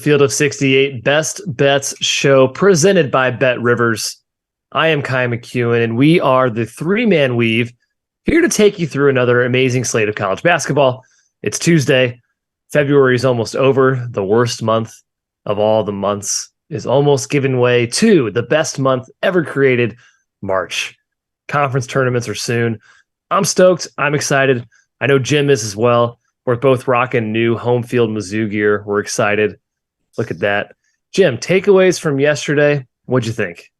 Field of 68 Best Bets show presented by BetRivers. I am Kai McEwen, and we are the three-man weave here to take you through another amazing slate of college basketball. It's Tuesday. February is almost over. The worst month of all the months is almost giving way to the best month ever created, March. Conference tournaments are soon. I'm stoked. I'm excited. I know Jim is as well. We're both rocking new home field Mizzou gear. We're excited. Look at that. Jim, takeaways from yesterday. What'd you think?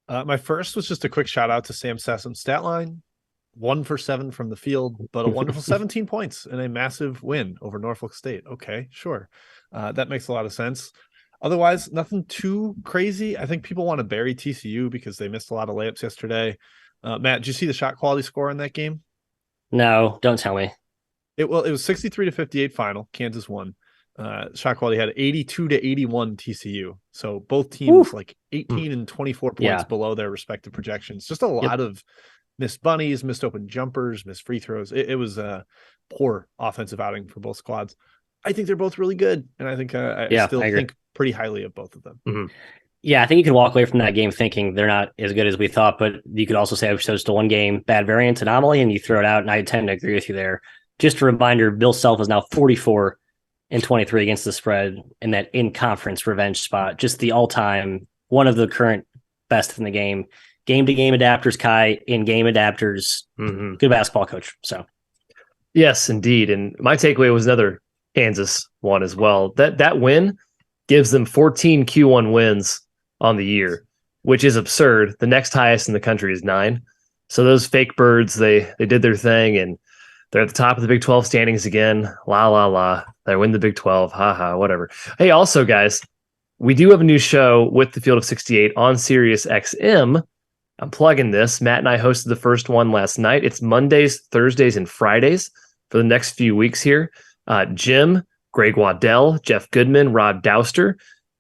My first was just a quick shout out to Sam Sessom's stat line. 1 for 7 from the field, but a wonderful 17 points and a massive win over Norfolk State. Okay, sure. That makes a lot of sense. Otherwise, nothing too crazy. I think people want to bury TCU because they missed a lot of layups yesterday. Matt, did you see the shot quality score in that game? No, don't tell me. It was 63-58 final. Kansas won. Shot quality had 82-81 TCU. So both teams like 18 and 24 points below their respective projections. Just a lot of missed bunnies, missed open jumpers, missed free throws. It was a poor offensive outing for both squads. I think they're both really good. And I think I still think pretty highly of both of them. Mm-hmm. Yeah, I think you can walk away from that game thinking they're not as good as we thought, but you could also say it was just a one game bad variance anomaly and you throw it out. And I tend to agree with you there. Just a reminder, Bill Self is now 44 and 23 against the spread in that in-conference revenge spot. Just the all-time, one of the current best in the game. Game-to-game adapters, Kai, in-game adapters. Mm-hmm. Good basketball coach. So, yes, indeed. And my takeaway was another Kansas one as well. That win gives them 14 Q1 wins on the year, which is absurd. The next highest in the country is 9. So those fake birds, they did their thing, and they're at the top of the Big 12 standings again. La, la, la. They win the Big 12. Ha, ha, whatever. Hey, also, guys, we do have a new show with the Field of 68 on Sirius XM. I'm plugging this. Matt and I hosted the first one last night. It's Mondays, Thursdays, and Fridays for the next few weeks here. Jim, Greg Waddell, Jeff Goodman, Rod Douster,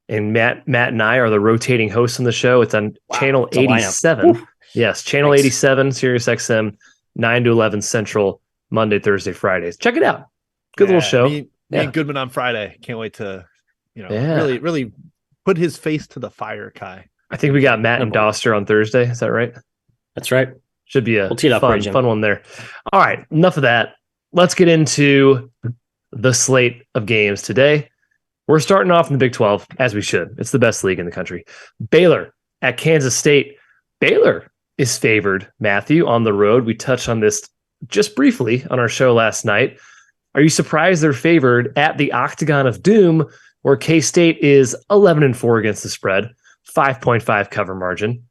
and Matt and I are the rotating hosts on the show. It's on Channel 87. Yes, Channel 87, Sirius XM, 9 to 11 Central, Monday, Thursday, Fridays. Check it out. Good little show. Me and Goodman on Friday. Can't wait to, really put his face to the fire, Kai. I think we got Matt and Doster on Thursday. Is that right? That's right. Should be a fun one there. All right. Enough of that. Let's get into the slate of games today. We're starting off in the Big 12, as we should. It's the best league in the country. Baylor at Kansas State. Baylor is favored, Matthew, on the road. We touched on this just briefly on our show last night. Are you surprised they're favored at the Octagon of Doom, where K-State is 11-4 against the spread, 5.5 cover margin?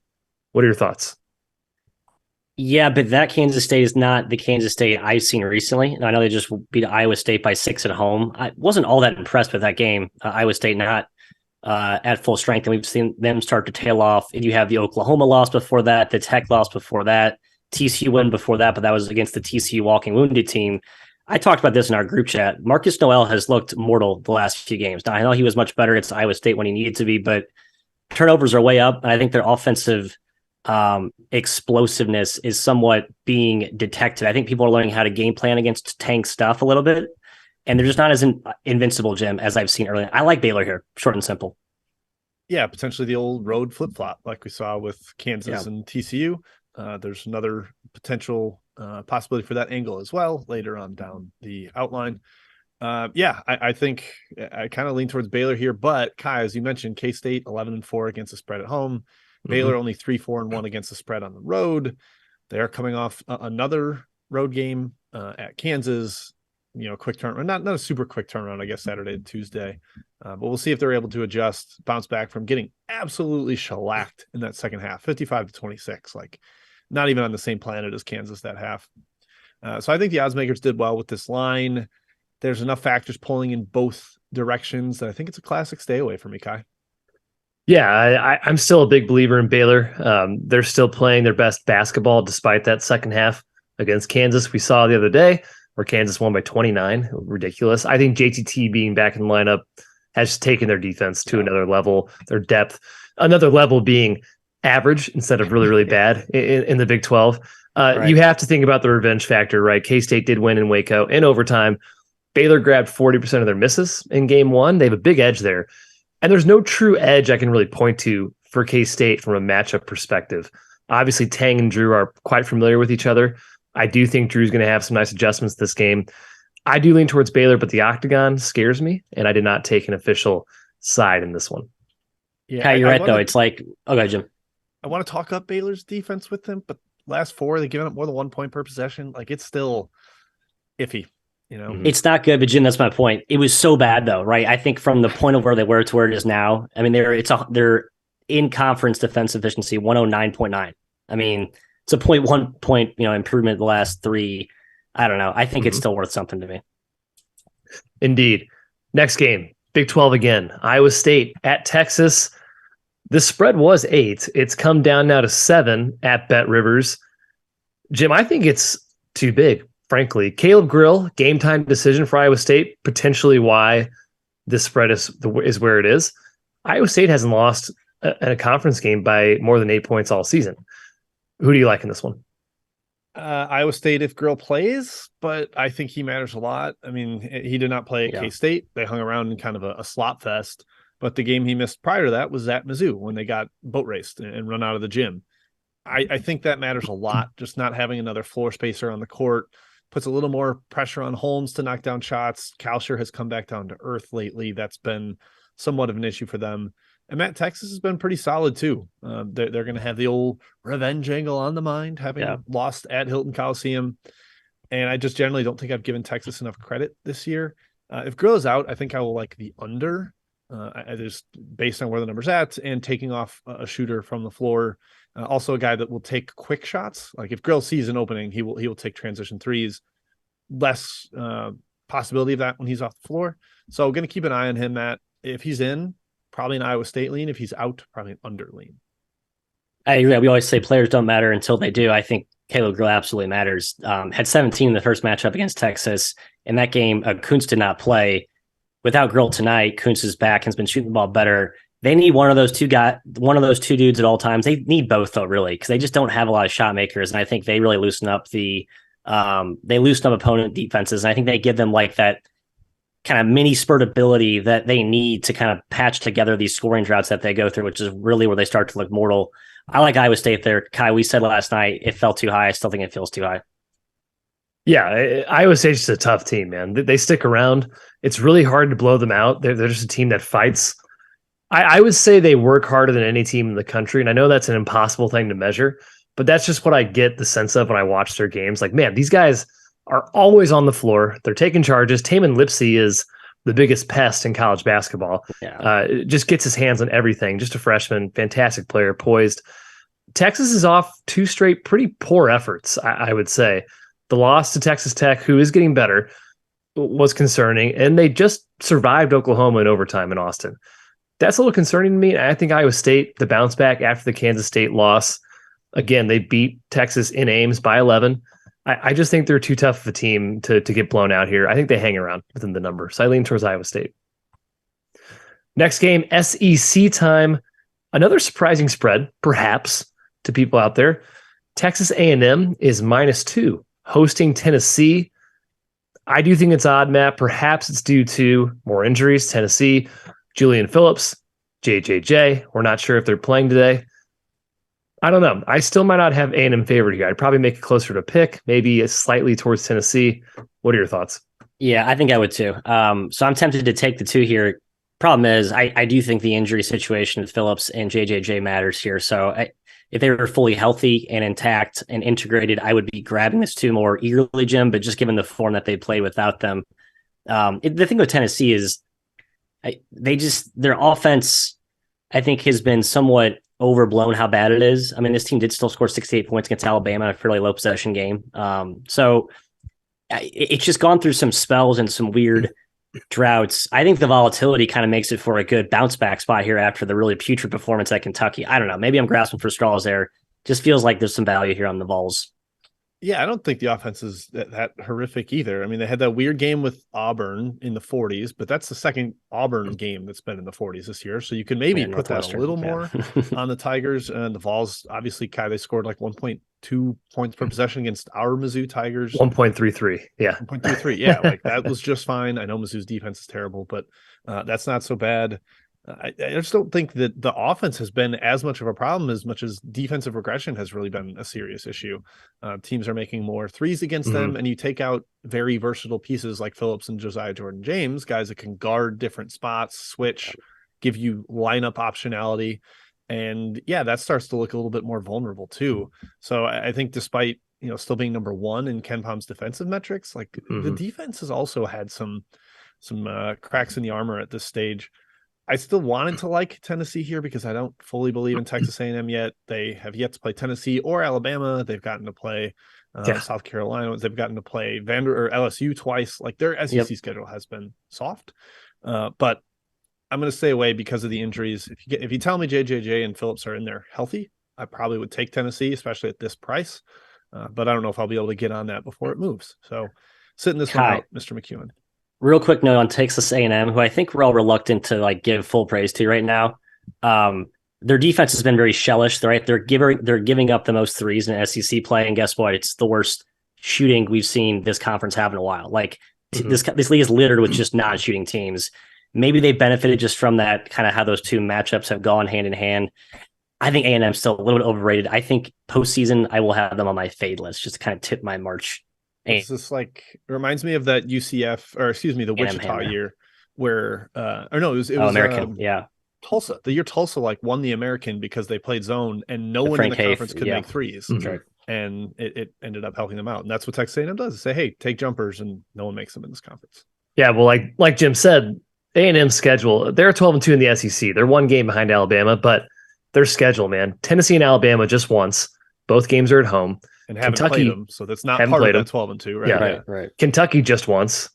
What are your thoughts? Yeah, but that Kansas State is not the Kansas State I've seen recently. And I know they just beat Iowa State by 6 at home. I wasn't all that impressed with that game. Iowa State not at full strength, and we've seen them start to tail off. And you have the Oklahoma loss before that, the Tech loss before that, TCU win before that, but that was against the TCU walking wounded team. I talked about this in our group chat. Marcus Noel has looked mortal the last few games. Now, I know he was much better against Iowa State when he needed to be, but turnovers are way up. And I think their offensive explosiveness is somewhat being detected. I think people are learning how to game plan against tank stuff a little bit, and they're just not as invincible, Jim, as I've seen earlier. I like Baylor here, short and simple. Yeah, potentially the old road flip-flop like we saw with Kansas and TCU. There's another potential possibility for that angle as well later on down the outline. I think I kind of lean towards Baylor here, but Kai, as you mentioned, K-State 11-4 against the spread at home. Baylor only 3-4-1 against the spread on the road. They are coming off another road game at Kansas. Quick turnaround, not a super quick turnaround, I guess, Saturday to Tuesday. But we'll see if they're able to adjust, bounce back from getting absolutely shellacked in that second half, 55-26, like not even on the same planet as Kansas that half. So I think the odds makers did well with this line. There's enough factors pulling in both directions that I think it's a classic stay away for me, Kai. Yeah, I'm still a big believer in Baylor. They're still playing their best basketball despite that second half against Kansas. We saw the other day where Kansas won by 29. Ridiculous. I think JTT being back in the lineup has taken their defense to another level, their depth, another level being average instead of really, really bad in the Big 12. Right. You have to think about the revenge factor, right? K-State did win in Waco in overtime. Baylor grabbed 40% of their misses in game one. They have a big edge there. And there's no true edge I can really point to for K-State from a matchup perspective. Obviously, Tang and Drew are quite familiar with each other. I do think Drew's going to have some nice adjustments this game. I do lean towards Baylor, but the octagon scares me, and I did not take an official side in this one. Yeah, you're right, though. It's like, okay, Jim. I want to talk up Baylor's defense with them, but last four, they've given up more than 1 point per possession. Like, it's still iffy. It's not good, but Jim, that's my point. It was so bad though, right? I think from the point of where they were to where it is now, I mean, they're in conference defense efficiency 109.9. I mean, it's a 0.1 point, improvement the last three. I don't know. I think it's still worth something to me. Indeed. Next game, Big 12 again. Iowa State at Texas. The spread was 8. It's come down now to 7 at BetRivers. Jim, I think it's too big. Frankly, Caleb Grill, game time decision for Iowa State, potentially why this spread is where it is. Iowa State hasn't lost a conference game by more than 8 points all season. Who do you like in this one? Iowa State if Grill plays, but I think he matters a lot. I mean, he did not play at K-State. They hung around in kind of a slop fest, but the game he missed prior to that was at Mizzou when they got boat raced and run out of the gym. I think that matters a lot, just not having another floor spacer on the court. Puts a little more pressure on Holmes to knock down shots. Kalsher has come back down to earth lately. That's been somewhat of an issue for them. And Matt Texas has been pretty solid too. They're going to have the old revenge angle on the mind, having lost at Hilton Coliseum. And I just generally don't think I've given Texas enough credit this year. If Grill is out, I think I will like the under. I just based on where the number's at and taking off a shooter from the floor. Also a guy that will take quick shots. Like if Grill sees an opening, he will take transition threes. Less possibility of that when he's off the floor. So going to keep an eye on him, Matt. If he's in, probably an Iowa State lean. If he's out, probably an under lean. I agree. We always say players don't matter until they do. I think Caleb Grill absolutely matters. Had 17 in the first matchup against Texas. In that game, Kuntz did not play. Without Grill tonight, Kuntz is back and has been shooting the ball better. They need one of those two dudes at all times. They need both though, really, because they just don't have a lot of shot makers. And I think they really loosen up opponent defenses. And I think they give them like that kind of mini spurt ability that they need to kind of patch together these scoring droughts that they go through, which is really where they start to look mortal. I like Iowa State there. Kai, we said last night it felt too high. I still think it feels too high. Yeah, Iowa State's just a tough team, man. They stick around. It's really hard to blow them out. They're just a team that fights. I would say they work harder than any team in the country, and I know that's an impossible thing to measure, but that's just what I get the sense of when I watch their games. Like, man, these guys are always on the floor. They're taking charges. Taman Lipsey is the biggest pest in college basketball. Just gets his hands on everything. Just a freshman, fantastic player, poised. Texas is off 2 straight pretty poor efforts, I would say. The loss to Texas Tech, who is getting better, was concerning, and they just survived Oklahoma in overtime in Austin. That's a little concerning to me. I think Iowa State, the bounce back after the Kansas State loss, again, they beat Texas in Ames by 11. I just think they're too tough of a team to get blown out here. I think they hang around within the number. So I lean towards Iowa State. Next game, SEC time. Another surprising spread, perhaps, to people out there. Texas A&M is -2, hosting Tennessee. I do think it's odd, Matt. Perhaps it's due to more injuries. Tennessee, Julian Phillips, JJJ. We're not sure if they're playing today. I don't know. I still might not have A&M favored here. I'd probably make it closer to pick, maybe slightly towards Tennessee. What are your thoughts? Yeah, I think I would too. So I'm tempted to take the 2 here. Problem is, I do think the injury situation with Phillips and JJJ matters here. So if they were fully healthy and intact and integrated, I would be grabbing this 2 more eagerly, Jim. But just given the form that they played without them, the thing with Tennessee is their offense, I think, has been somewhat overblown how bad it is. I mean, this team did still score 68 points against Alabama in a fairly low possession game. So it's just gone through some spells and some weird droughts. I think the volatility kind of makes it for a good bounce back spot here after the really putrid performance at Kentucky. I don't know. Maybe I'm grasping for straws there. Just feels like there's some value here on the Vols. Yeah, I don't think the offense is that horrific either. I mean, they had that weird game with Auburn in the 40s, but that's the second Auburn game that's been in the 40s this year. So you could maybe put that a little more on the Tigers. And the Vols, obviously, Kai, they scored like 1.2 points per possession against our Mizzou Tigers. 1.33. Yeah. 1.33. Yeah, like that was just fine. I know Mizzou's defense is terrible, but that's not so bad. I just don't think that the offense has been as much of a problem as much as defensive regression has really been a serious issue. Teams are making more threes against them, and you take out very versatile pieces like Phillips and Josiah Jordan-James, guys that can guard different spots, switch, give you lineup optionality. And yeah, that starts to look a little bit more vulnerable too. So I think despite, still being number one in Ken Palm's defensive metrics, like the defense has also had some cracks in the armor at this stage. I still wanted to like Tennessee here because I don't fully believe in Texas A&M yet. They have yet to play Tennessee or Alabama. They've gotten to play South Carolina. They've gotten to play LSU twice. Like their SEC schedule has been soft. But I'm going to stay away because of the injuries. If you tell me JJJ and Phillips are in there healthy, I probably would take Tennessee, especially at this price. But I don't know if I'll be able to get on that before it moves. So sitting this one out, Mr. McEwen. Real quick note on Texas A&M, who I think we're all reluctant to give full praise to right now. Their defense has been very shellish. They're giving up the most threes in SEC play, and guess what? It's the worst shooting we've seen this conference have in a while. This league is littered with just non-shooting teams. Maybe they benefited just from that, kind of how those two matchups have gone hand in hand. I think A&M still a little bit overrated. I think postseason I will have them on my fade list just to kind of tip my March. It's just it reminds me of that UCF, or excuse me, the Wichita year where, it was American, Tulsa. The year Tulsa won the American because they played zone and no one in the conference could make threes, and it ended up helping them out. And that's what Texas A&M does: say, hey, take jumpers, and no one makes them in this conference. Yeah, well, like Jim said, A&M's schedule, they're 12-2 in the SEC. They're one game behind Alabama, but their schedule, man, Tennessee and Alabama just once. Both games are at home. And haven't played them, so that's not part of that 12-2, right? Yeah, right. Kentucky just once.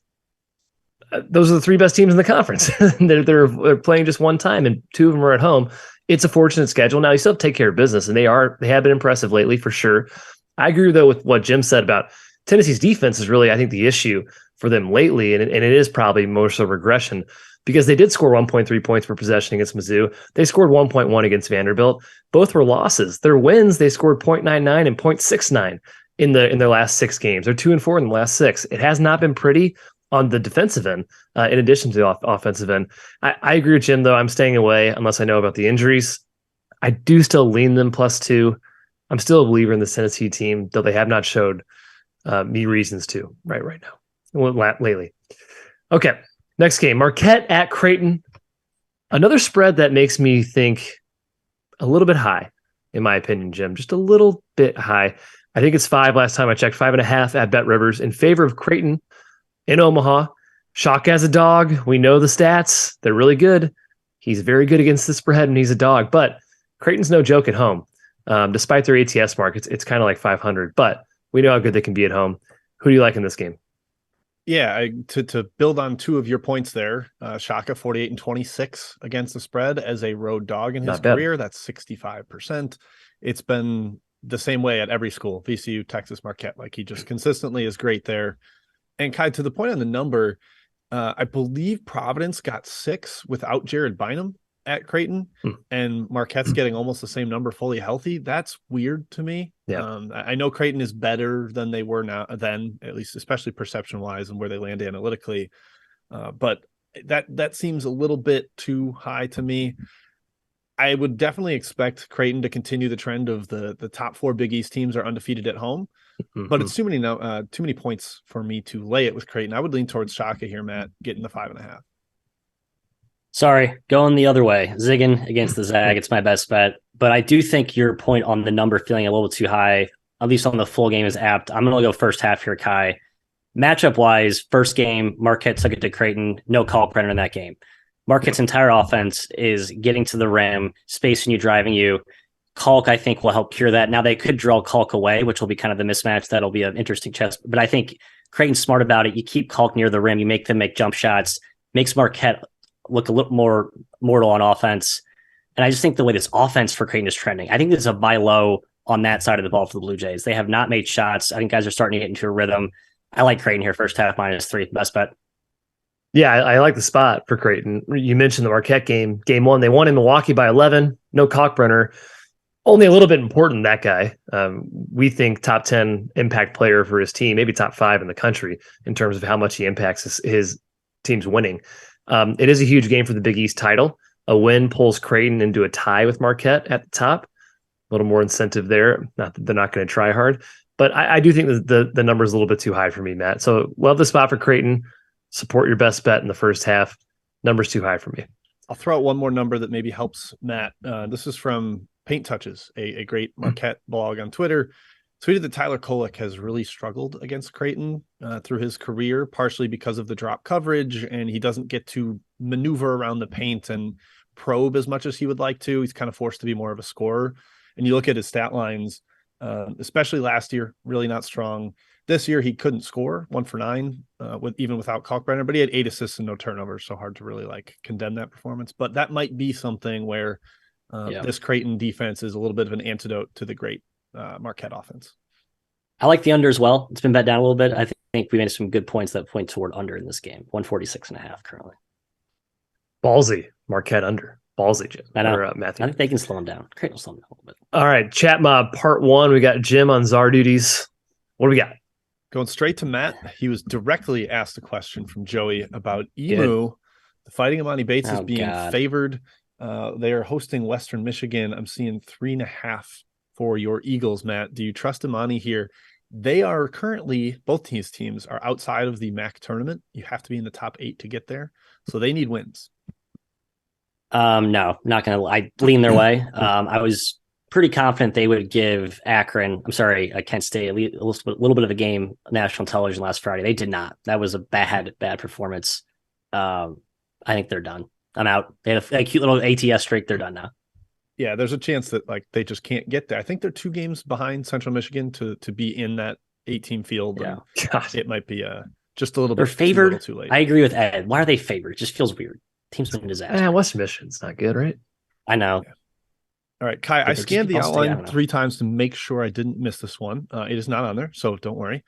Those are the three best teams in the conference. they're playing just one time, and two of them are at home. It's a fortunate schedule. Now you still have to take care of business, and they have been impressive lately for sure. I agree though with what Jim said about Tennessee's defense is really, I think, the issue for them lately, and it is probably more so regression because they did score 1.3 points per possession against Mizzou. They scored 1.1 against Vanderbilt. Both were losses. Their wins, they scored 0.99 and 0.69 in their last 6 games. They're 2-4 in the last 6. It has not been pretty on the defensive end, in addition to the offensive end. I agree with Jim, though. I'm staying away unless I know about the injuries. I do still lean them +2. I'm still a believer in the Tennessee team, though they have not showed me reasons to right now, lately. Okay. Next game, Marquette at Creighton. Another spread that makes me think a little bit high, in my opinion, Jim. Just a little bit high. I think it's 5 last time I checked, 5.5 at BetRivers in favor of Creighton in Omaha. Shaka as a dog. We know the stats. They're really good. He's very good against the spread, and he's a dog. But Creighton's no joke at home. Despite their ATS mark, it's kind of like 500. But we know how good they can be at home. Who do you like in this game? Yeah, to build on 2 of your points there, Shaka 48-26 against the spread as a road dog in his career. That's 65%. It's been the same way at every school, VCU, Texas, Marquette. He just consistently is great there. And Kai, to the point on the number, I believe Providence got 6 without Jared Bynum at Creighton, and Marquette's getting almost the same number fully healthy. That's weird to me. Yeah. I know Creighton is better than they were then, at least especially perception wise and where they land analytically. But that seems a little bit too high to me. I would definitely expect Creighton to continue the trend of the top 4 Big East teams are undefeated at home, but it's too many points for me to lay it with Creighton. I would lean towards Shaka here, Matt, getting the 5.5. Sorry, going the other way. Zigging against the Zag. It's my best bet. But I do think your point on the number feeling a little too high, at least on the full game, is apt. I'm going to go first half here, Kai. Matchup-wise, first game, Marquette took it to Creighton. No call printer in that game. Marquette's entire offense is getting to the rim, spacing you, driving you. Kalk, I think, will help cure that. Now, they could draw Kalk away, which will be kind of the mismatch. That'll be an interesting chess. But I think Creighton's smart about it. You keep Kalk near the rim. You make them make jump shots. Makes Marquette look a little more mortal on offense. And I just think the way this offense for Creighton is trending, I think this is a buy low on that side of the ball for the Blue Jays. They have not made shots. I think guys are starting to get into a rhythm. I like Creighton here, first half -3, best bet. Yeah, I like the spot for Creighton. You mentioned the Marquette game. Game 1, they won in Milwaukee by 11. No Kalkbrenner. Only a little bit important, that guy. We think top 10 impact player for his team, maybe top 5 in the country in terms of how much he impacts his team's winning. It is a huge game for the Big East title. A win pulls Creighton into a tie with Marquette at the top. A little more incentive there. Not that they're not going to try hard, but I do think that the number is a little bit too high for me, Matt. So love the spot for Creighton. Support your best bet in the first half. Number's too high for me. I'll throw out one more number that maybe helps Matt. This is from Paint Touches, a great Marquette blog on Twitter. Tweeted that Tyler Kolek has really struggled against Creighton through his career, partially because of the drop coverage, and he doesn't get to maneuver around the paint and probe as much as he would like to. He's kind of forced to be more of a scorer. And you look at his stat lines, especially last year, really not strong. This year, he couldn't score, 1 for 9, even without Kalkbrenner, but he had 8 assists and no turnovers, so hard to really condemn that performance. But that might be something where this Creighton defense is a little bit of an antidote to the great Marquette offense. I like the under as well. It's been bet down a little bit. I think we made some good points that point toward under in this game. 146.5 currently. Ballsy, Marquette under. Ballsy, Jim. I know. Or, Matthew. I think they can slow him down. Creighton will slow him down a little bit. All right, Chat Mob Part 1. We got Jim on czar duties. What do we got? Going straight to Matt, he was directly asked a question from Joey about Emu. The Fighting Imani Bates is being favored. They are hosting Western Michigan. I'm seeing 3.5 for your Eagles, Matt. Do you trust Imani here? They are currently, both these teams are outside of the MAC tournament. You have to be in the top 8 to get there. So they need wins. No, not going to. I lean their way. I was pretty confident they would give Kent State a little bit of a game on national television last Friday. They did not. That was a bad performance. I think they're done. I'm out. They had a cute little ATS streak. They're done now. Yeah, there's a chance that they just can't get there. I think they're 2 games behind Central Michigan to be in that 8-team field. Yeah, it might be just a little bit. They're favored. Too late. I agree with Ed. Why are they favored? It just feels weird. Team's been a disaster. Western Michigan's not good, right? I know. Yeah. All right, Kai, I scanned the outline 3 times to make sure I didn't miss this one. It is not on there, so don't worry.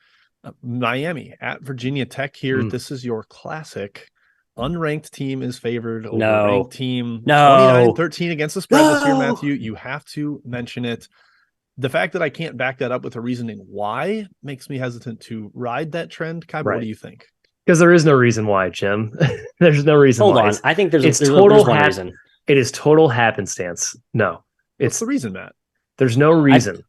Miami at Virginia Tech here. This is your classic. Unranked team is favored over ranked team. 29-13 against the spread this year, Matthew. You have to mention it. The fact that I can't back that up with a reasoning why makes me hesitant to ride that trend. Kai, what do you think? Because there is no reason why, Jim. There's no reason why. Hold on. I think there's total one reason. It is total happenstance. No. What's the reason, Matt? There's no reason.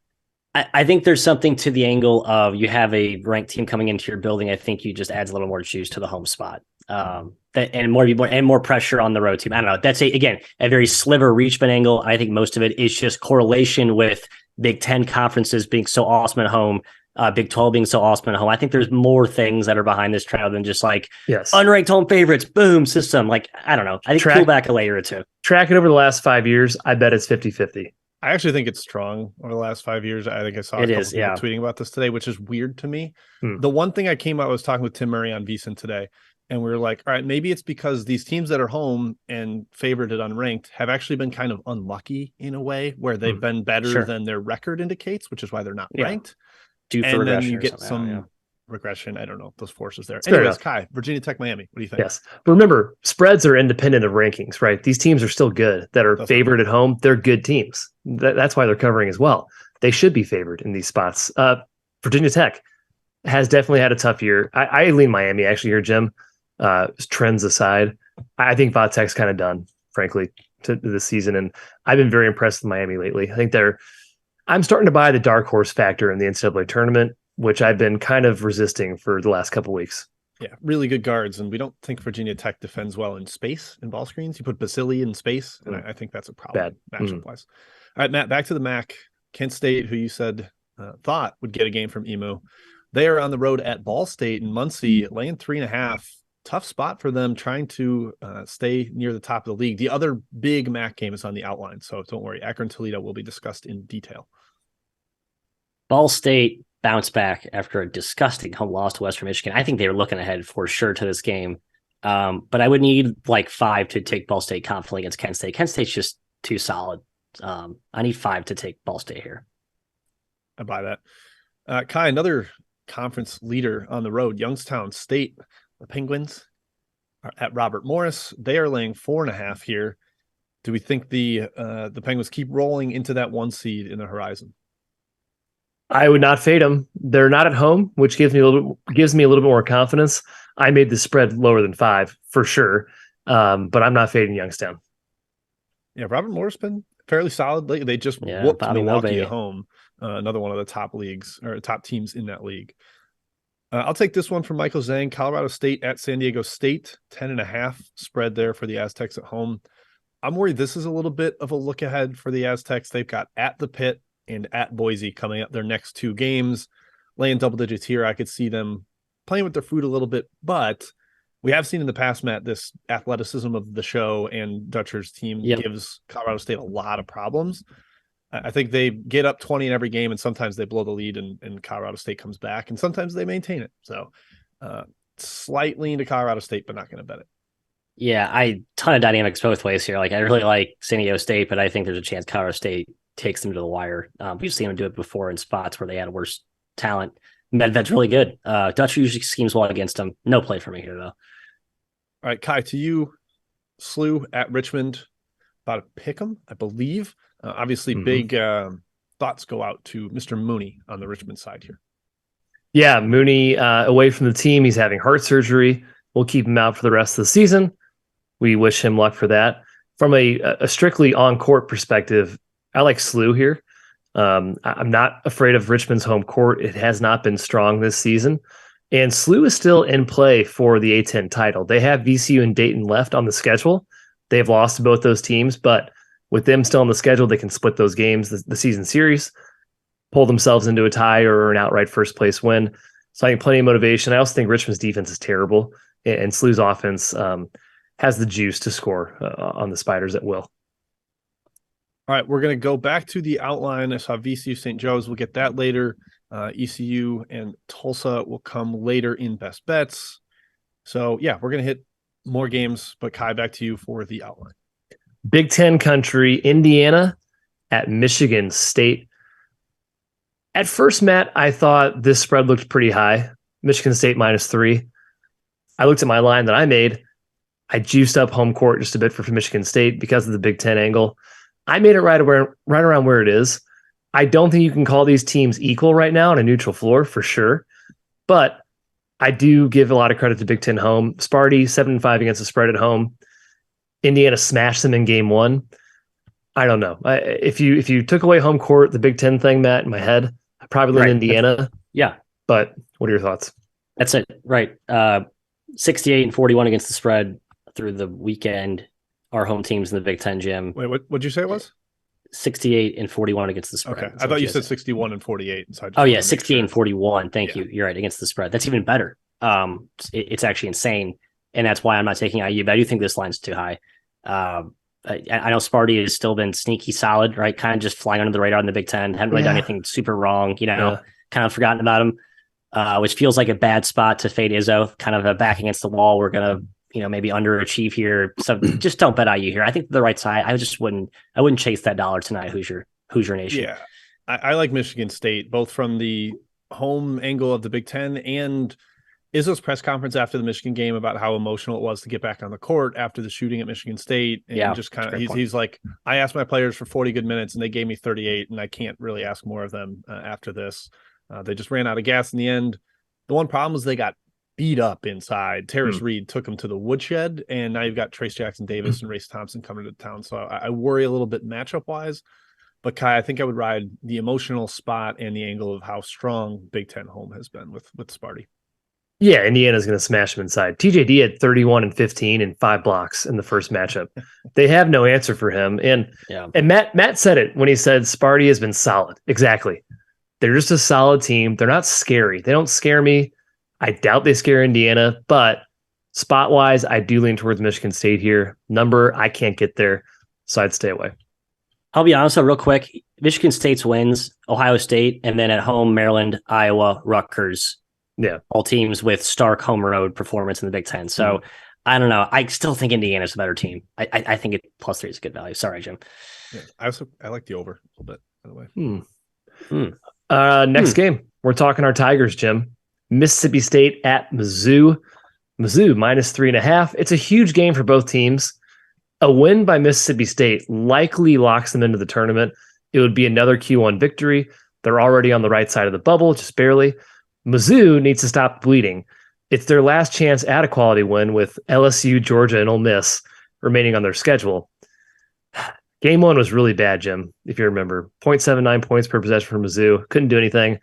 I think there's something to the angle of you have a ranked team coming into your building. I think you just adds a little more juice to the home spot. And more pressure on the road team. I don't know. That's a very sliver reachment angle. I think most of it is just correlation with Big Ten conferences being so awesome at home, Big 12 being so awesome at home. I think there's more things that are behind this trend than just unranked home favorites, boom, system. I don't know. I think pull back a layer or 2. Track it over the last 5 years. I bet it's 50-50. I actually think it's strong over the last 5 years. I think I saw a couple people tweeting about this today, which is weird to me. The one thing I was talking with Tim Murray on VSiN today, and we were like, all right, maybe it's because these teams that are home and favored at unranked have actually been kind of unlucky in a way where they've been better than their record indicates, which is why they're not ranked. And then you get some regression. I don't know, those forces there. Anyways, Kai, Virginia Tech, Miami. What do you think? Yes. But remember, spreads are independent of rankings, right? These teams are still good that are favored at home. They're good teams. That's why they're covering as well. They should be favored in these spots. Virginia Tech has definitely had a tough year. I lean Miami actually here, Jim. Trends aside, I think Vatek's kind of done, frankly, to this season. And I've been very impressed with Miami lately. I think I'm starting to buy the dark horse factor in the NCAA tournament, which I've been kind of resisting for the last couple of weeks. Yeah, really good guards. And we don't think Virginia Tech defends well in space in ball screens. You put Basili in space, and I think that's a problem matchup-wise. All right, Matt, back to the MAC. Kent State, who you said thought would get a game from Emu. They are on the road at Ball State and Muncie, laying 3.5. Tough spot for them trying to stay near the top of the league. The other big MAC game is on the outline, so don't worry. Akron Toledo will be discussed in detail. Ball State bounced back after a disgusting home loss to Western Michigan. I think they were looking ahead for sure to this game. But I would need 5 to take Ball State confidently against Kent State. Kent State's just too solid. I need 5 to take Ball State here. I buy that. Kai, another conference leader on the road, Youngstown State, the Penguins are at Robert Morris. They are laying 4.5 here. Do we think the Penguins keep rolling into that 1 seed in the horizon? I would not fade them. They're not at home, which gives me a little bit more confidence. I made the spread lower than 5 for sure, but I'm not fading Youngstown. Yeah, Robert Morris been fairly solid lately. They just whooped Bobby Milwaukee Moe, at home, another one of the top leagues or top teams in that league. I'll take this one from Michael Zhang. Colorado State at San Diego State, 10.5 spread there for the Aztecs at home. I'm worried this is a little bit of a look ahead for the Aztecs. They've got at the Pit and at Boise coming up their next 2 games. Laying double digits here, I could see them playing with their food a little bit, but we have seen in the past, Matt, this athleticism of the show and Dutcher's team gives Colorado State a lot of problems. I think they get up 20 in every game, and sometimes they blow the lead and Colorado State comes back, and sometimes they maintain it. So slightly into Colorado State, but not going to bet it. Yeah, ton of dynamics both ways here. Like, I really like San Diego State, but I think there's a chance Colorado State takes them to the wire. We've seen them do it before in spots where they had worse talent. Medved's really good. Dutcher usually schemes well against them. No play for me here, though. All right, Kai, to you, SLU at Richmond, about a pick 'em, I believe. Obviously, big thoughts go out to Mr. Mooney on the Richmond side here. Yeah, Mooney away from the team. He's having heart surgery. We'll keep him out for the rest of the season. We wish him luck for that. From a strictly on-court perspective, I like SLU here. I'm not afraid of Richmond's home court. It has not been strong this season. And SLU is still in play for the A-10 title. They have VCU and Dayton left on the schedule. They've lost to both those teams, but with them still on the schedule, they can split those games, the season series, pull themselves into a tie or an outright first place win. So I think plenty of motivation. I also think Richmond's defense is terrible, and SLU's offense has the juice to score on the Spiders at will. All right, we're going to go back to the outline. I saw VCU St. Joe's. We'll get that later. ECU and Tulsa will come later in best bets. So, yeah, we're going to hit more games, but Kai, back to you for the outline. Big Ten country, Indiana at Michigan State. At first, Matt, I thought this spread looked pretty high. Michigan State -3. I looked at my line that I made. I juiced up home court just a bit for Michigan State because of the Big Ten angle. I made it right around where it is. I don't think you can call these teams equal right now on a neutral floor for sure, but I do give a lot of credit to Big Ten home. Sparty 7-5 against the spread at home. Indiana smashed them in game 1. I don't know. If you took away home court, the Big Ten thing, Matt, in my head, I probably lean Indiana. Yeah. But what are your thoughts? That's it. Right. 68-41 against the spread through the weekend. Our home teams in the Big Ten, Jim. Wait, what'd you say it was? 68-41 against the spread. Okay. I thought you said 61-48. So 68-41. Thank you. You're right, against the spread. That's even better. It's actually insane. And that's why I'm not taking IU, but I do think this line's too high. I know Sparty has still been sneaky solid, right? Kind of just flying under the radar in the Big Ten. Hadn't really done anything super wrong, kind of forgotten about him, which feels like a bad spot to fade Izzo, kind of a back against the wall. We're going to, maybe underachieve here. So just don't bet IU here. I think the right side. I wouldn't chase that dollar tonight. Hoosier Nation. Yeah. I like Michigan State, both from the home angle of the Big Ten and Izzo's press conference after the Michigan game about how emotional it was to get back on the court after the shooting at Michigan State. And just kind of, he's like, I asked my players for 40 good minutes and they gave me 38, and I can't really ask more of them after this. They just ran out of gas in the end. The one problem is they got beat up inside. Terrace Reed took them to the woodshed, and now you've got Trace Jackson Davis and Race Thompson coming to town. So I worry a little bit matchup wise, but Kai, I think I would ride the emotional spot and the angle of how strong Big Ten home has been with Sparty. Yeah, Indiana's going to smash them inside. TJD had 31 and 15 and 5 blocks in the first matchup. They have no answer for him. And Matt said it when he said Sparty has been solid. Exactly. They're just a solid team. They're not scary. They don't scare me. I doubt they scare Indiana, but spot-wise, I do lean towards Michigan State here. Number, I can't get there, so I'd stay away. I'll be honest, though, real quick. Michigan State's wins, Ohio State, and then at home, Maryland, Iowa, Rutgers. Yeah. All teams with stark home road performance in the Big Ten. So I don't know. I still think Indiana's a better team. I think +3 is a good value. Sorry, Jim. Yeah, I like the over a little bit, by the way. Next game, we're talking our Tigers, Jim. Mississippi State at Mizzou. Mizzou minus 3.5. It's a huge game for both teams. A win by Mississippi State likely locks them into the tournament. It would be another Q1 victory. They're already on the right side of the bubble, just barely. Mizzou needs to stop bleeding. It's their last chance at a quality win with LSU, Georgia, and Ole Miss remaining on their schedule. Game 1 was really bad, Jim, if you remember. 0.79 points per possession for Mizzou. Couldn't do anything.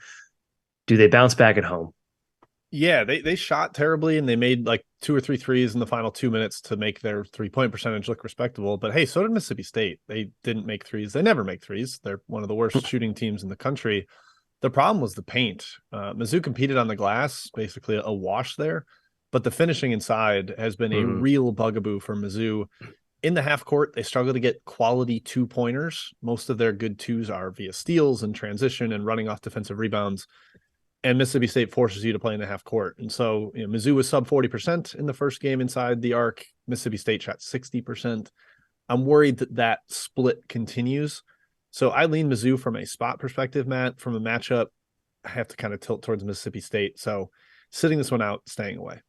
Do they bounce back at home? Yeah, they shot terribly, and they made like 2 or 3 threes in the final 2 minutes to make their 3-point percentage look respectable. But hey, so did Mississippi State. They didn't make threes. They never make threes. They're one of the worst shooting teams in the country. The problem was the paint. Mizzou competed on the glass, basically a wash there. But the finishing inside has been a real bugaboo for Mizzou. In the half court, they struggle to get quality 2-pointers. Most of their good twos are via steals and transition and running off defensive rebounds. And Mississippi State forces you to play in the half court. And so Mizzou was sub 40% in the first game inside the arc. Mississippi State shot 60%. I'm worried that split continues. So I lean Mizzou from a spot perspective, Matt. From a matchup, I have to kind of tilt towards Mississippi State. So sitting this one out, staying away.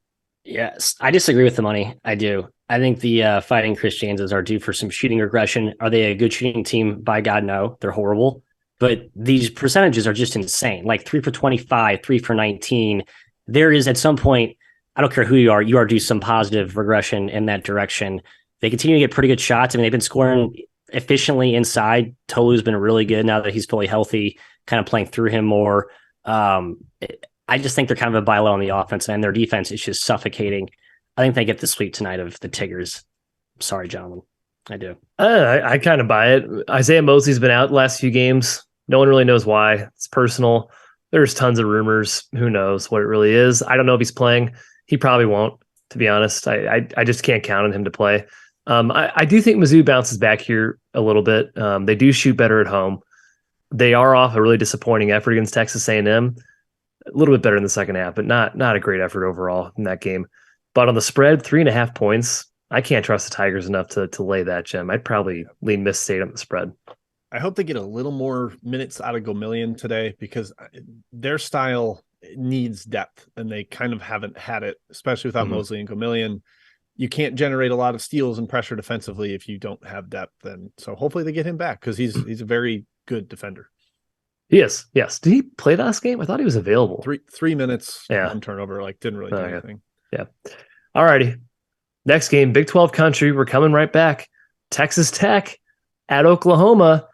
Yes, I disagree with the money. I do. I think the Fighting Christians are due for some shooting regression. Are they a good shooting team? By God, no. They're horrible. But these percentages are just insane. Like 3 for 25, 3 for 19. There is at some point, I don't care who you are due some positive regression in that direction. They continue to get pretty good shots. I mean, they've been scoring efficiently inside. Tolu's been really good now that he's fully healthy, kind of playing through him more. I just think they're kind of a buy low on the offense, and their defense is just suffocating. I think they get the sweep tonight of the Tigers. Sorry, gentlemen. I do. I kind of buy it. Isaiah Mosley's been out the last few games. No one really knows why. It's personal. There's tons of rumors. Who knows what it really is? I don't know if he's playing. He probably won't, to be honest. I just can't count on him to play. I do think Mizzou bounces back here a little bit. They do shoot better at home. They are off a really disappointing effort against Texas A&M. A little bit better in the second half, but not a great effort overall in that game. But on the spread, 3.5 points. I can't trust the Tigers enough to lay that, Jim. I'd probably lean Miss State on the spread. I hope they get a little more minutes out of Gomillion today because their style needs depth, and they kind of haven't had it, especially without Mosley and Gomillion. You can't generate a lot of steals and pressure defensively if you don't have depth. And so hopefully they get him back because he's a very good defender. He is, yes. Did he play last game? I thought he was available. 3 minutes, one turnover, didn't really do anything. Yeah. All righty. Next game, Big 12 country. We're coming right back. Texas Tech at Oklahoma.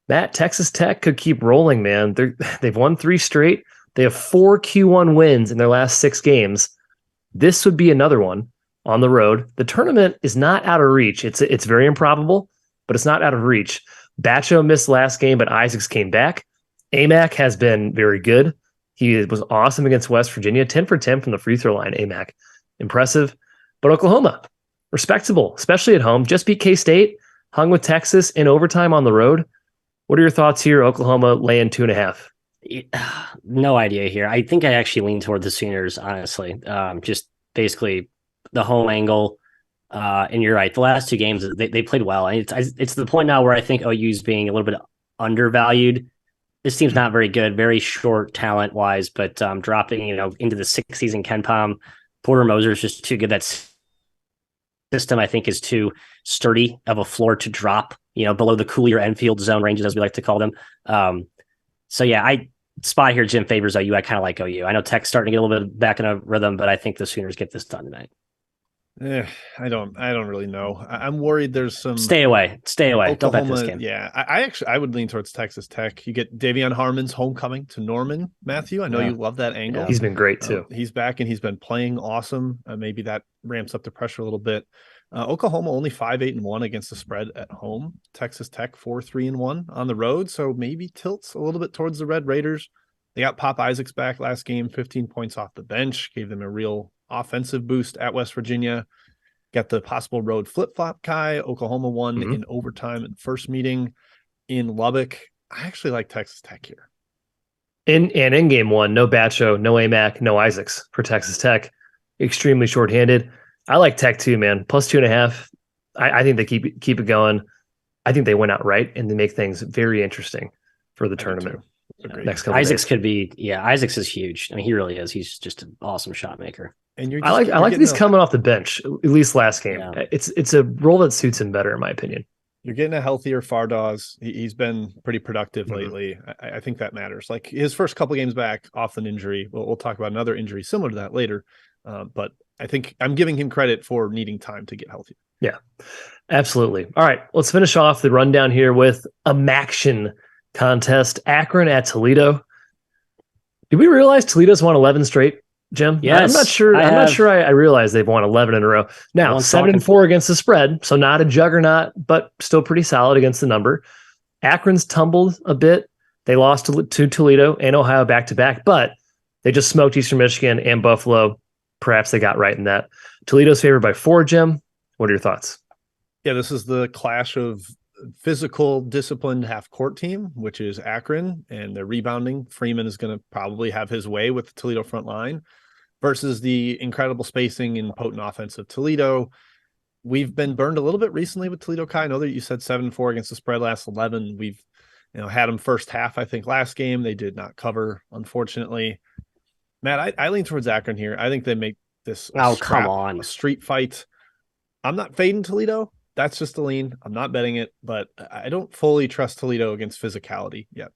Matt, Texas Tech could keep rolling, man. They've won 3 straight. They have 4 Q1 wins in their last 6 games. This would be another one on the road. The tournament is not out of reach. It's very improbable, but it's not out of reach. Batcho missed last game, but Isaacs came back. Amac has been very good. He was awesome against West Virginia. 10 for 10 from the free throw line, Amac. Impressive. But Oklahoma, respectable, especially at home. Just beat K-State, hung with Texas in overtime on the road. What are your thoughts here? Oklahoma laying 2.5. No idea here. I think I actually lean toward the Sooners, honestly. Just basically the home angle. And you're right. The last 2 games, they played well. And it's the point now where I think OU's being a little bit undervalued. This team's not very good, very short talent-wise, but dropping into the 6th season Ken Pom. Porter Moser is just too good. That system, I think, is too sturdy of a floor to drop, below the Coolier Enfield zone ranges, as we like to call them. So yeah, I spot here. Jim favors OU. I kind of like OU. I know Tech's starting to get a little bit back in a rhythm, but I think the Sooners get this done tonight. I don't really know. I'm worried there's some. Stay away. Oklahoma, Don't bet this game. Yeah, I would lean towards Texas Tech. You get Davion Harmon's homecoming to Norman, Matthew. I know you love that angle. He's been great too. He's back and he's been playing awesome. Maybe that ramps up the pressure a little bit. Oklahoma only 5-8-1 against the spread at home. Texas Tech 4-3-1 on the road, so maybe tilts a little bit towards the Red Raiders. They got Pop Isaacs back last game, 15 points off the bench, gave them a real offensive boost at West Virginia. Got the possible road flip-flop Kai. Oklahoma won in overtime in the first meeting in Lubbock. I actually like Texas Tech here. In game 1, no Batcho, no Amac, no Isaacs for Texas Tech. Extremely shorthanded. I like Tech too, man. Plus 2.5. I think they keep it going. I think they win outright and they make things very interesting for the tournament. next couple Isaacs days. could be, Isaacs is huge. I mean, he really is. He's just an awesome shot maker. And I like that he's coming off the bench, at least last game. Yeah. It's a role that suits him better, in my opinion. You're getting a healthier Fardaws. He's been pretty productive lately. I think that matters. Like his first couple games back off an injury. We'll talk about another injury similar to that later. But I think I'm giving him credit for needing time to get healthy. Yeah, absolutely. All right, let's finish off the rundown here with a Maction contest. Akron at Toledo. Did we realize Toledo's won 11 straight, Jim? Yes, I'm not sure. I'm not sure I realized they've won 11 in a row. Now, 7-4 against the spread, so not a juggernaut, but still pretty solid against the number. Akron's tumbled a bit. They lost to Toledo and Ohio back-to-back, but they just smoked Eastern Michigan and Buffalo. Perhaps they got right in that. Toledo's favored by 4, Jim. What are your thoughts? Yeah, this is the clash of physical, disciplined half-court team, which is Akron, and they're rebounding. Freeman is going to probably have his way with the Toledo front line versus the incredible spacing and potent offense of Toledo. We've been burned a little bit recently with Toledo, Kai. I know that you said 7-4 against the spread last 11. We've had them first half, I think, last game. They did not cover, unfortunately. Matt, I lean towards Akron here. I think they make this a street fight. I'm not fading Toledo. That's just a lean. I'm not betting it, but I don't fully trust Toledo against physicality yet.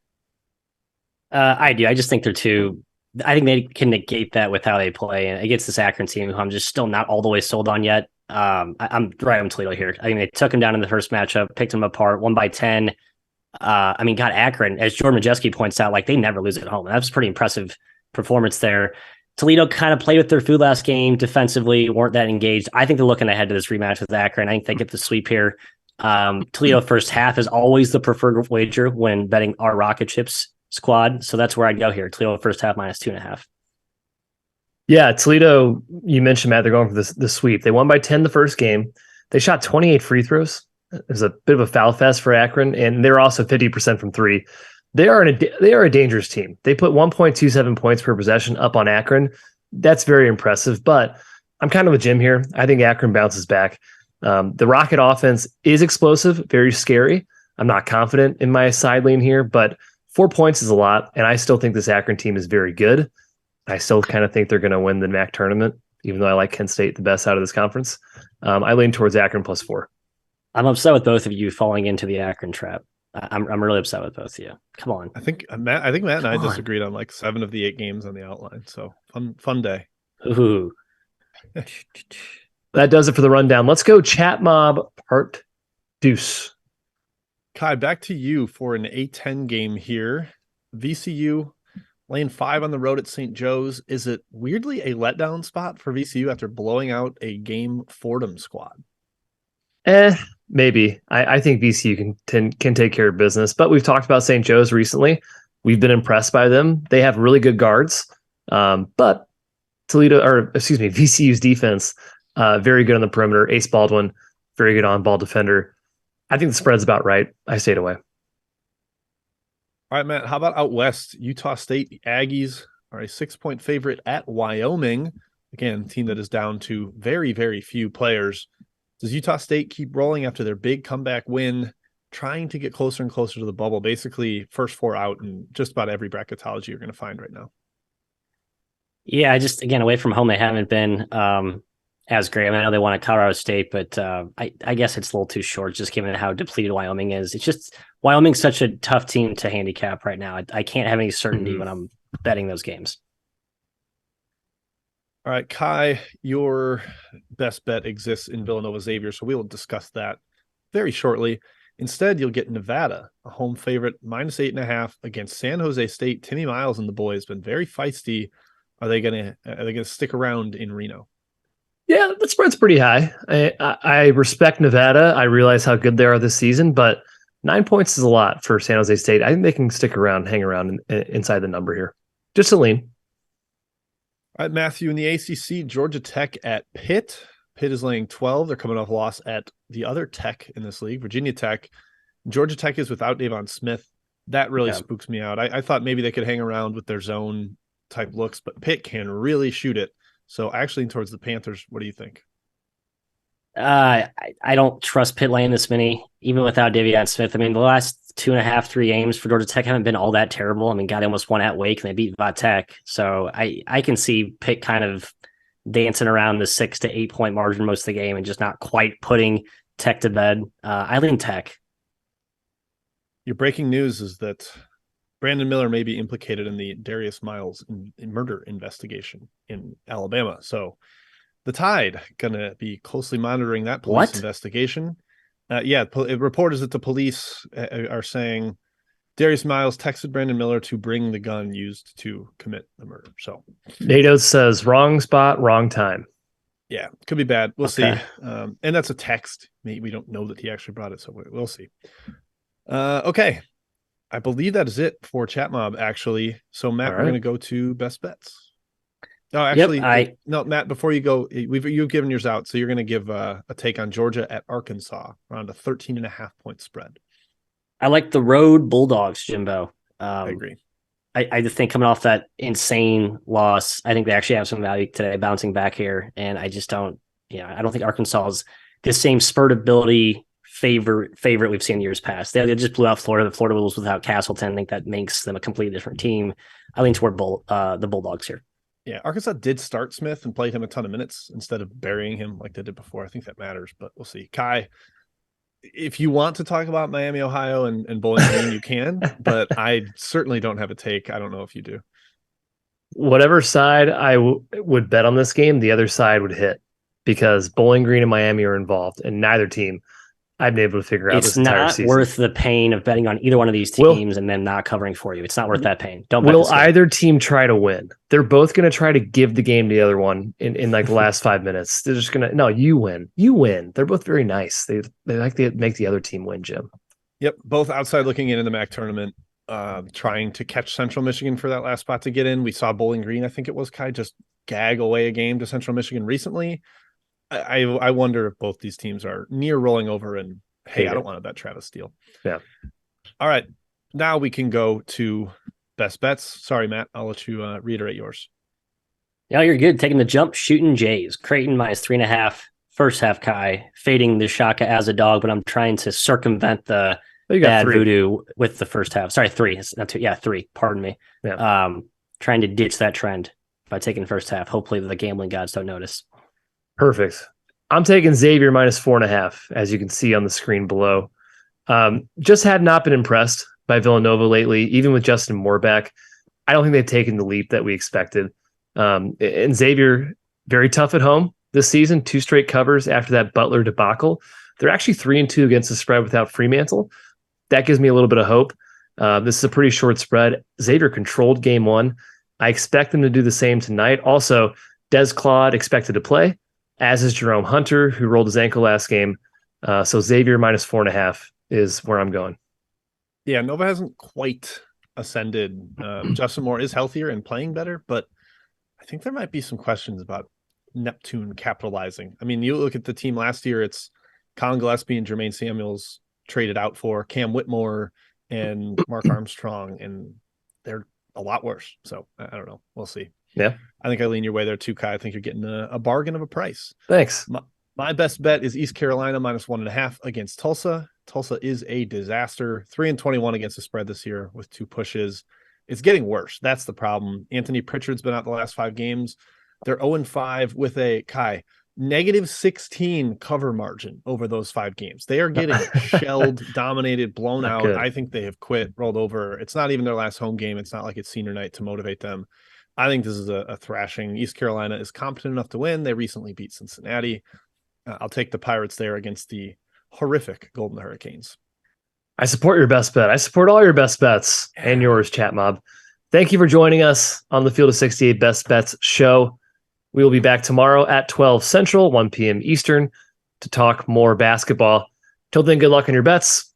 I do. I just think they're too. I think they can negate that with how they play, and against this Akron team, who I'm just still not all the way sold on yet. I'm right on Toledo here. I mean, they took him down in the first matchup, picked him apart, won by 10. Got Akron, as Jordan Majeski points out, like they never lose at home. That was a pretty impressive performance there. Toledo kind of played with their food last game defensively, weren't that engaged. I think they're looking ahead to this rematch with Akron. I think they get the sweep here. Toledo first half is always the preferred wager when betting our Rocket Chips squad. So that's where I'd go here. Toledo first half -2.5. Yeah, Toledo, you mentioned, Matt, they're going for the sweep. They won by 10 the first game. They shot 28 free throws. It was a bit of a foul fest for Akron, and they're also 50% from three. They are a dangerous team. They put 1.27 points per possession up on Akron. That's very impressive, but I'm kind of with Jim here. I think Akron bounces back. The Rocket offense is explosive, very scary. I'm not confident in my side lean here, but 4 points is a lot, and I still think this Akron team is very good. I still kind of think they're going to win the MAC tournament, even though I like Kent State the best out of this conference. I lean towards Akron +4. I'm upset with both of you falling into the Akron trap. I'm really upset with both of you. Come on. I think Matt and I disagreed on like 7 of the 8 games on the outline. So fun day. Ooh. That does it for the rundown. Let's go Chat Mob Part Deuce. Kai, back to you for an A10 game here. VCU laying 5 on the road at St. Joe's. Is it weirdly a letdown spot for VCU after blowing out a game Fordham squad? Maybe. I think VCU can take care of business, but we've talked about St. Joe's recently. We've been impressed by them. They have really good guards, but VCU's defense, very good on the perimeter. Ace Baldwin, very good on-ball defender. I think the spread's about right. I stayed away. All right, Matt, how about out west? Utah State, the Aggies are a 6-point favorite at Wyoming. Again, team that is down to very, very few players. Does Utah State keep rolling after their big comeback win, trying to get closer and closer to the bubble? Basically, first 4 out in just about every bracketology you're going to find right now. Yeah, again, away from home, they haven't been as great. I mean, I know they won at Colorado State, but I guess it's a little too short just given how depleted Wyoming is. It's just Wyoming's such a tough team to handicap right now. I can't have any certainty when I'm betting those games. All right, Kai, your best bet exists in Villanova Xavier, so we will discuss that very shortly. Instead, you'll get Nevada, a home favorite, -8.5 against San Jose State. Timmy Miles and the boys been very feisty. Are they gonna stick around in Reno? Yeah, the spread's pretty high. I respect Nevada. I realize how good they are this season, but 9 points is a lot for San Jose State. I think they can stick around, hang around inside the number here. Just a lean. All right, Matthew, in the ACC, Georgia Tech at Pitt. Pitt is laying 12. They're coming off a loss at the other Tech in this league, Virginia Tech. Georgia Tech is without Davon Smith. That really spooks me out. I thought maybe they could hang around with their zone type looks, but Pitt can really shoot it. So actually towards the Panthers, what do you think? I don't trust Pitt laying this many, even without Davion Smith. I mean, the last 2.5, 3 games for Georgia Tech haven't been all that terrible. I mean, God, they almost won at Wake and they beat Va Tech. So I can see Pitt kind of dancing around the 6 to 8 point margin most of the game and just not quite putting Tech to bed. I lean Tech. Your breaking news is that Brandon Miller may be implicated in the Darius Miles murder investigation in Alabama. So the Tide going to be closely monitoring that police investigation. Report is that the police are saying Darius Miles texted Brandon Miller to bring the gun used to commit the murder. So NATO says wrong spot, wrong time. Yeah, could be bad. We'll see. And that's a text. We don't know that he actually brought it, so we'll see. Okay. I believe that is it for Chat Mob, actually. So, Matt, we're going to go to best bets. Oh, actually, no, Matt, before you go, you've given yours out. So you're going to give a take on Georgia at Arkansas around a 13.5 point spread. I like the road Bulldogs, Jimbo. I agree. I think coming off that insane loss, I think they actually have some value today bouncing back here. And I just don't, I don't think Arkansas is the same spurt ability favorite we've seen in years past. They just blew out Florida. The Florida Bulls without Castleton. I think that makes them a completely different team. I lean toward the Bulldogs here. Yeah, Arkansas did start Smith and played him a ton of minutes instead of burying him like they did before. I think that matters, but we'll see. Kai, if you want to talk about Miami, Ohio, and Bowling Green, you can, but I certainly don't have a take. I don't know if you do. Whatever side I would bet on this game, the other side would hit because Bowling Green and Miami are involved, and neither team I've been able to figure out this entire season. It's not worth the pain of betting on either one of these teams and then not covering for you. It's not worth that pain. Don't bet. Will either team try to win? They're both going to try to give the game to the other one in like the last 5 minutes. They're just going to, no, you win. You win. They're both very nice. They like to make the other team win, Jim. Yep. Both outside looking in the MAC tournament, trying to catch Central Michigan for that last spot to get in. We saw Bowling Green, I think it was, Kai, just gag away a game to Central Michigan recently. I wonder if both these teams are near rolling over and, hey, I don't want to bet Travis Steele. Yeah. All right. Now we can go to best bets. Sorry, Matt. I'll let you reiterate yours. Yeah, you're good. Taking the jump, shooting Jays. Creighton -3.5. First half, Kai. Fading the Shaka as a dog, but I'm trying to circumvent the bad voodoo with the first half. Sorry, 3. It's not 2. Yeah, 3. Pardon me. Yeah. Trying to ditch that trend by taking first half. Hopefully the gambling gods don't notice. Perfect. I'm taking Xavier -4.5, as you can see on the screen below. Just had not been impressed by Villanova lately, even with Justin Moore back. I don't think they've taken the leap that we expected. And Xavier, very tough at home this season, 2 straight covers after that Butler debacle. They're actually 3-2 against the spread without Fremantle. That gives me a little bit of hope. This is a pretty short spread. Xavier controlled game 1. I expect them to do the same tonight. Also, Des Claude expected to play, as is Jerome Hunter, who rolled his ankle last game. So Xavier -4.5 is where I'm going. Yeah, Nova hasn't quite ascended. Justin Moore is healthier and playing better, but I think there might be some questions about Neptune capitalizing. I mean, you look at the team last year, it's Colin Gillespie and Jermaine Samuels traded out for Cam Whitmore and Mark Armstrong, and they're a lot worse. So I don't know. We'll see. Yeah. I think I lean your way there too, Kai. I think you're getting a bargain of a price. Thanks. My best bet is East Carolina -1.5 against Tulsa. Tulsa is a disaster. 3-21 against the spread this year with 2 pushes. It's getting worse. That's the problem. Anthony Pritchard's been out the last 5 games. They're 0-5 with a -16 cover margin over those 5 games. They are getting shelled, dominated, blown out. Good. I think they have quit, rolled over. It's not even their last home game. It's not like it's senior night to motivate them. I think this is a thrashing. East Carolina is competent enough to win. They recently beat Cincinnati. I'll take the Pirates there against the horrific Golden Hurricanes. I support your best bet. I support all your best bets and yours, Chat Mob. Thank you for joining us on the Field of 68 Best Bets show. We will be back tomorrow at 12 Central, 1 p.m. Eastern to talk more basketball. Till then, good luck on your bets.